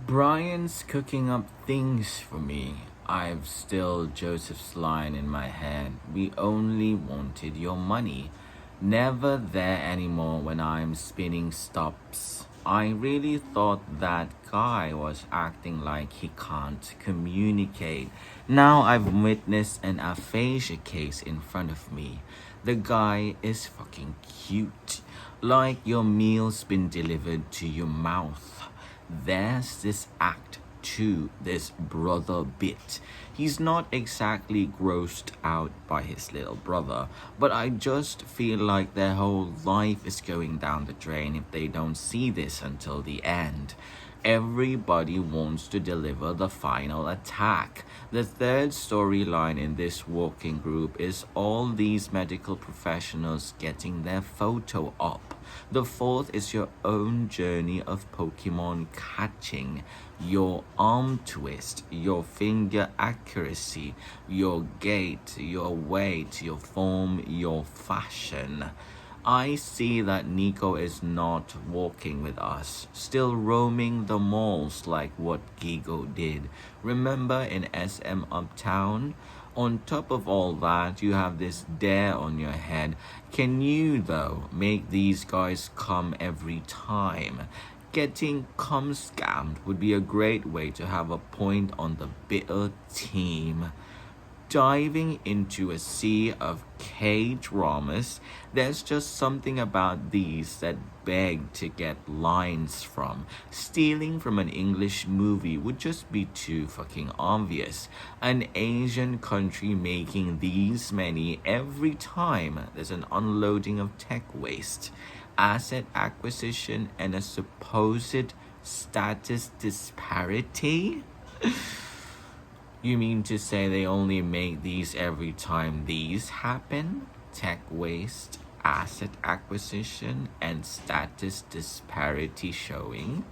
Brian's cooking up things for me. I've still Joseph's line in my head. We only wanted your money. Never there anymore when I'm spinning stops. I really thought that guy was acting like he can't communicate. Now I've witnessed an aphasia case in front of me. The guy is fucking cute. Like your meal's been delivered to your mouth. There's this act too, this brother bit. He's not exactly grossed out by his little brother, but I just feel like their whole life is going down the drain if they don't see this until the end. Everybody wants to deliver the final attack. The third storyline in this working group is all these medical professionals getting their photo op. The fourth is your own journey of Pokemon catching, your arm twist, your finger accuracy, your gait, your weight, your form, your fashion. I see that Nico is not walking with us, still roaming the malls like what Gigo did. Remember in SM Uptown? On top of all that, you have this dare on your head. Can you, though, make these guys come every time? Getting cum scammed would be a great way to have a point on the bitter team. Diving into a sea of K-dramas, there's just something about these that beg to get lines from. Stealing from an English movie would just be too fucking obvious. An Asian country making these many every time there's an unloading of tech waste, asset acquisition, and a supposed status disparity? You mean to say they only make these every time these happen? Tech waste, asset acquisition, and status disparity showing?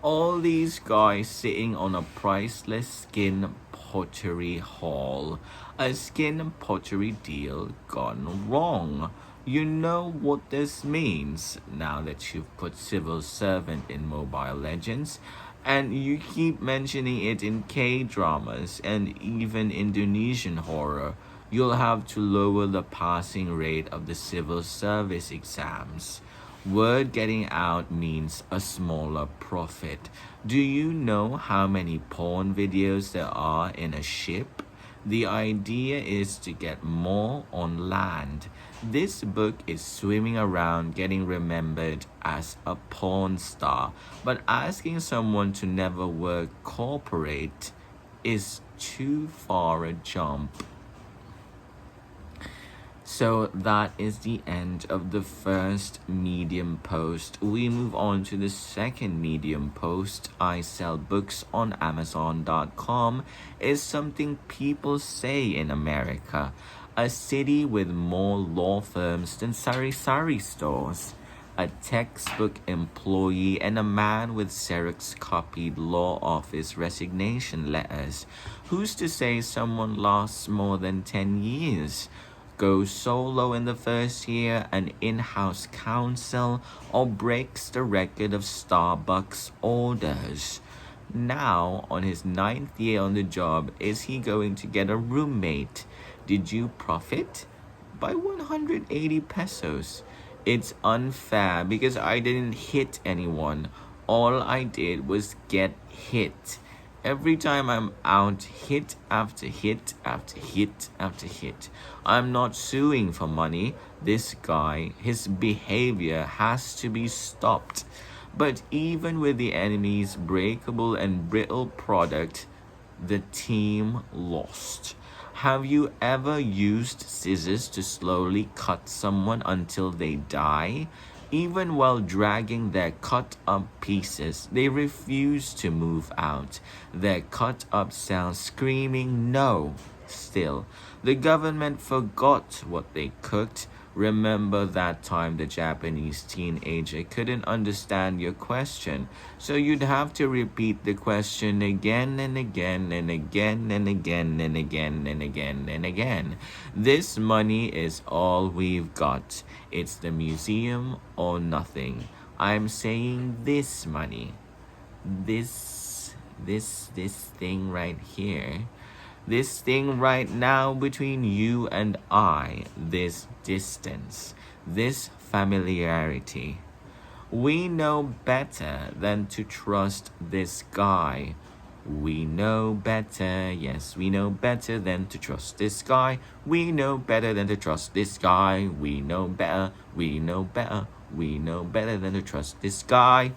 All these guys sitting on a priceless skin pottery haul. A skin pottery deal gone wrong. You know what this means now that you've put civil servant in Mobile Legends, and you keep mentioning it in K-dramas and even Indonesian horror. You'll have to lower the passing rate of the civil service exams. Word getting out means a smaller profit. Do you know how many porn videos there are in a ship? The idea is to get more on land. This book is swimming around getting remembered as a porn star, but asking someone to never work corporate is too far a jump. So that is the end of the first Medium post. We move on to the second Medium post. I sell books on Amazon.com is something people say in America. A city with more law firms than sari-sari stores. A textbook employee and a man with Xerox-copied law office resignation letters. Who's to say someone lasts more than 10 years? Goes solo in the first year, an in-house counsel, or breaks the record of Starbucks orders. Now, on his 9th year on the job, is he going to get a roommate? Did you profit? By 180 pesos. It's unfair because I didn't hit anyone. All I did was get hit. Every time I'm out, hit after hit after hit after hit. I'm not suing for money. This guy, his behavior has to be stopped. But even with the enemy's breakable and brittle product, the team lost. Have you ever used scissors to slowly cut someone until they die? Even while dragging their cut-up pieces, they refuse to move out. Their cut-up cells screaming no. Still, the government forgot what they cooked. Remember that time the Japanese teenager couldn't understand your question, so you'd have to repeat the question again and again and again and again and again and again and again. This money is all we've got. It's the museum or nothing. I'm saying this money. This this thing right here, this thing right now between you and I, this distance, this familiarity. We know better than to trust this guy. We know better, yes, we know better than to trust this guy. We know better than to trust this guy. We know better, we know better, we know better than to trust this guy.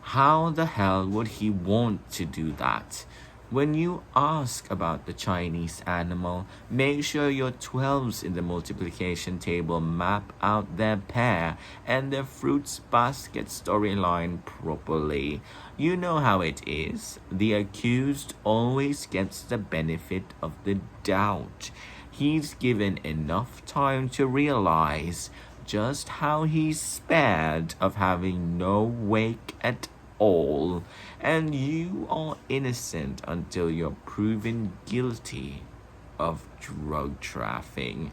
How the hell would he want to do that? When you ask about the Chinese animal, make sure your 12s in the multiplication table map out their pair and their fruits basket storyline properly. You know how it is. The accused always gets the benefit of the doubt. He's given enough time to realize just how he's spared of having no wake at all, and you are innocent until you're proven guilty of drug trafficking.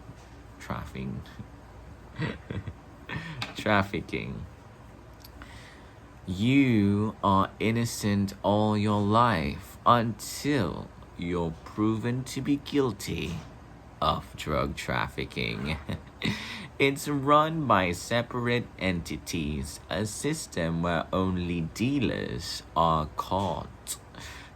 You are innocent all your life until you're proven to be guilty of drug trafficking. It's run by separate entities, a system where only dealers are caught.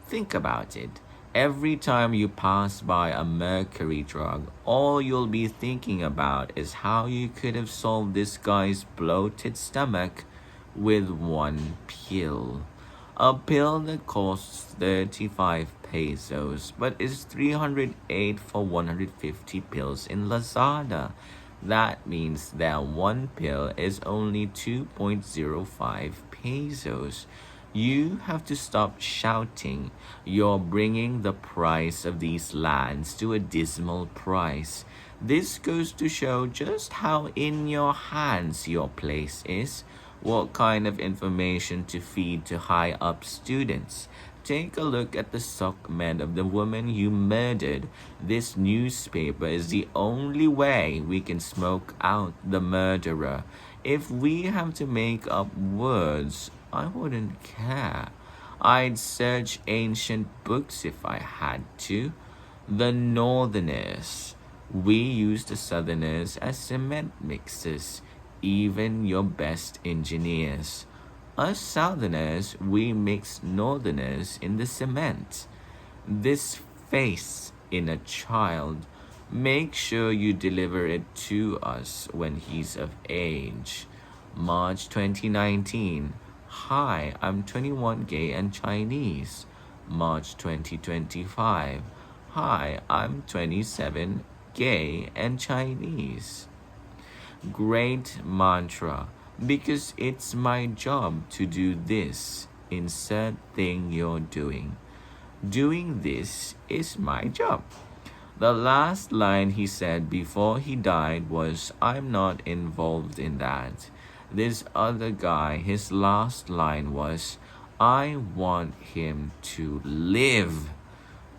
Think about it. Every time you pass by a mercury drug, all you'll be thinking about is how you could have solved this guy's bloated stomach with one pill. A pill that costs 35 pesos but is 308 for 150 pills in Lazada. That means that one pill is only 2.05 pesos. You have to stop shouting. You're bringing the price of these lands to a dismal price. This goes to show just how in your hands your place is, what kind of information to feed to high-up students. Take a look at the sock men of the woman you murdered. This newspaper is the only way we can smoke out the murderer. If we have to make up words, I wouldn't care. I'd search ancient books if I had to. The Northerners. We use the Southerners as cement mixers, even your best engineers. Us Southerners, we mix Northerners in the cement. This face in a child, make sure you deliver it to us when he's of age. March 2019. Hi, I'm 21, gay and Chinese. March 2025. Hi, I'm 27, gay and Chinese. Great mantra. Because it's my job to do this. Insert thing you're doing. Doing this is my job. The last line he said before he died was, I'm not involved in that. This other guy, his last line was, I want him to live.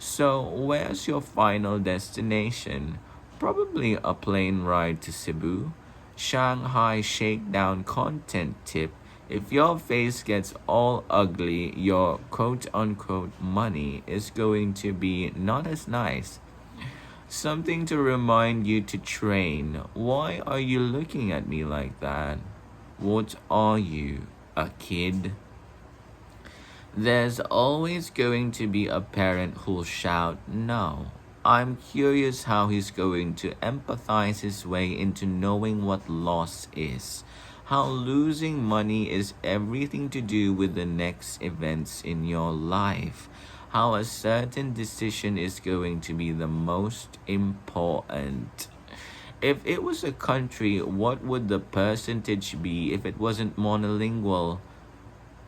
So where's your final destination? Probably a plane ride to Cebu. Shanghai shakedown content tip. If your face gets all ugly, your quote-unquote money is going to be not as nice. Something to remind you to train. Why are you looking at me like that? What are you, a kid? There's always going to be a parent who'll shout no. I'm curious how he's going to empathize his way into knowing what loss is. How losing money is everything to do with the next events in your life. How a certain decision is going to be the most important. If it was a country, what would the percentage be if it wasn't monolingual?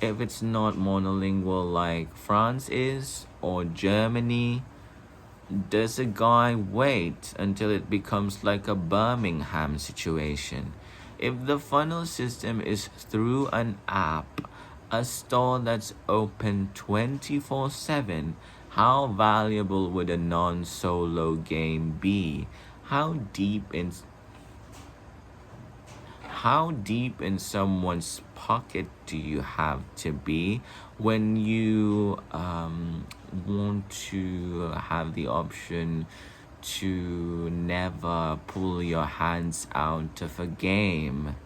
If it's not monolingual like France is or Germany? Does a guy wait until it becomes like a Birmingham situation? If the funnel system is through an app, a store that's open 24/7, how valuable would a non-solo game be? How deep in someone's pocket do you have to be? when you want to have the option to never pull your hands out of a game.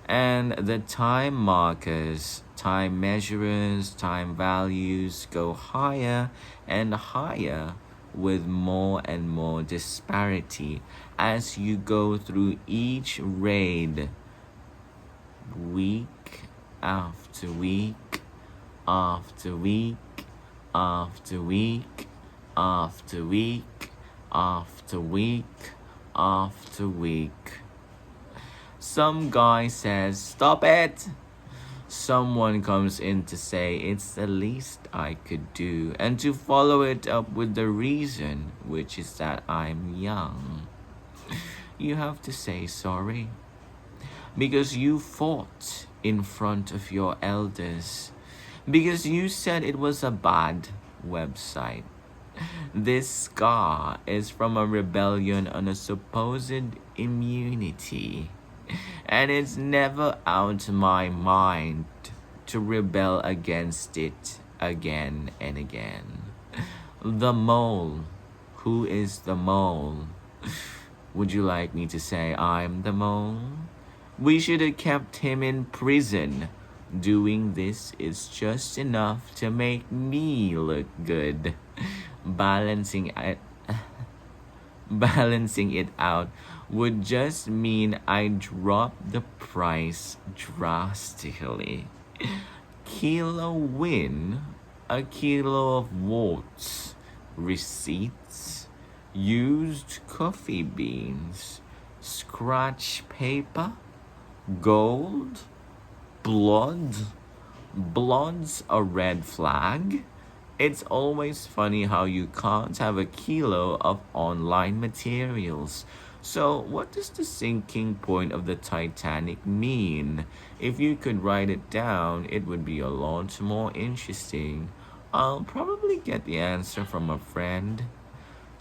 And the time markers, time measurers, time values go higher and higher with more and more disparity as you go through each raid, week after week after week after week after week after week after week. Some guy says, "Stop it!" Someone comes in to say it's the least I could do, and to follow it up with the reason, which is that I'm young. You have to say sorry. Because you fought in front of your elders. Because you said it was a bad website. This scar is from a rebellion on a supposed immunity. And it's never out of my mind to rebel against it again and again. The mole. Who is the mole? Would you like me to say I'm the mole? We should have kept him in prison. Doing this is just enough to make me look good. Balancing it out would just mean I drop the price drastically. Kilo win, a kilo of warts, receipts, used coffee beans, scratch paper, gold, blood. Blood's a red flag. It's always funny how you can't have a kilo of online materials. So, what does the sinking point of the Titanic mean? If you could write it down, it would be a lot more interesting. I'll probably get the answer from a friend.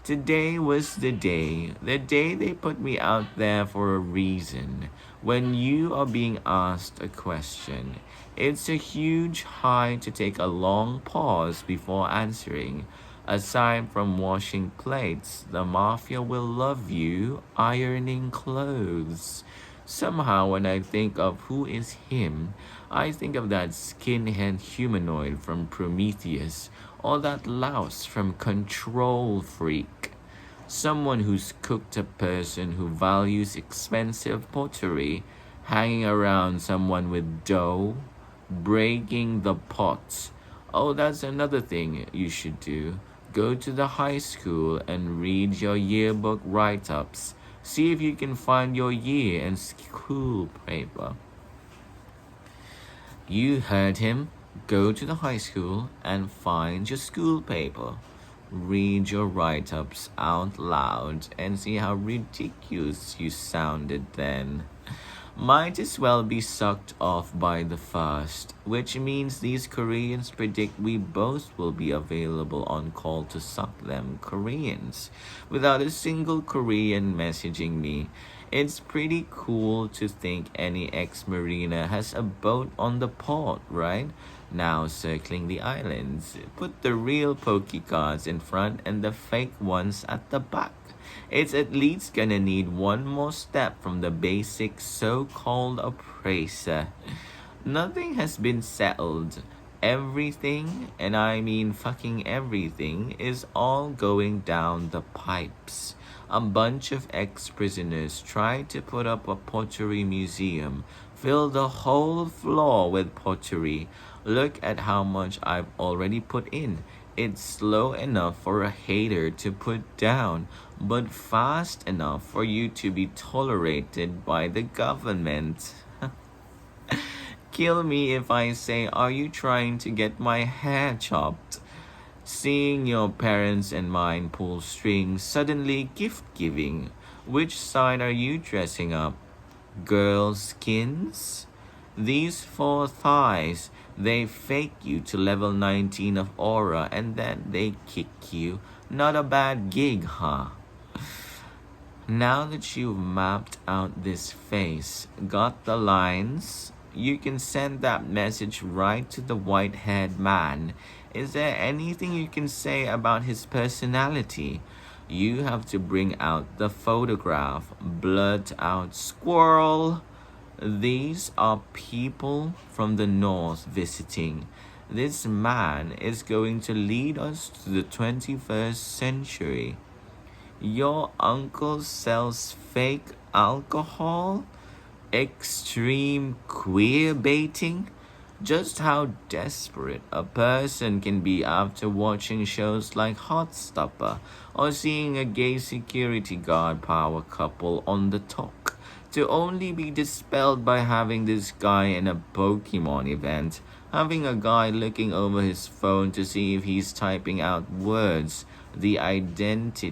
Today was the day they put me out there for a reason. When you are being asked a question, it's a huge high to take a long pause before answering. Aside from washing plates, the mafia will love you ironing clothes. Somehow, when I think of who is him, I think of that skinhead humanoid from Prometheus or that louse from Control Freak. Someone who's cooked a person who values expensive pottery, hanging around someone with dough, breaking the pots. Oh, that's another thing you should do. Go to the high school and read your yearbook write-ups. See if you can find your year and school paper. You heard him. Go to the high school and find your school paper. Read your write-ups out loud and see how ridiculous you sounded then. Might as well be sucked off by the first, which means these Koreans predict we both will be available on call to suck them Koreans, without a single Korean messaging me. It's pretty cool to think any ex-marina has a boat on the port, right? Now circling the islands. Put the real pokey cards in front and the fake ones at the back. It's at least gonna need one more step from the basic so-called appraiser. Nothing has been settled. Everything, and I mean fucking everything, is all going down the pipes. A bunch of ex-prisoners tried to put up a pottery museum, fill the whole floor with pottery. Look at how much I've already put in. It's slow enough for a hater to put down, but fast enough for you to be tolerated by the government. Kill me if I say, are you trying to get my hair chopped? Seeing your parents and mine pull strings, suddenly gift giving. Which side are you dressing up? Girl skins? These 4 thighs, they fake you to level 19 of aura and then they kick you. Not a bad gig, huh? Now that you've mapped out this face, got the lines, You can send that message right to the white-haired man. Is there anything you can say about his personality? You have to bring out the photograph. Blurt out, squirrel. These are people from the north visiting. This man is going to lead us to the 21st century. Your uncle sells fake alcohol? Extreme queer baiting? Just how desperate a person can be after watching shows like Hot Stopper or seeing a gay security guard power couple on the talk, to only be dispelled by having this guy in a Pokemon event, having a guy looking over his phone to see if he's typing out words, the identity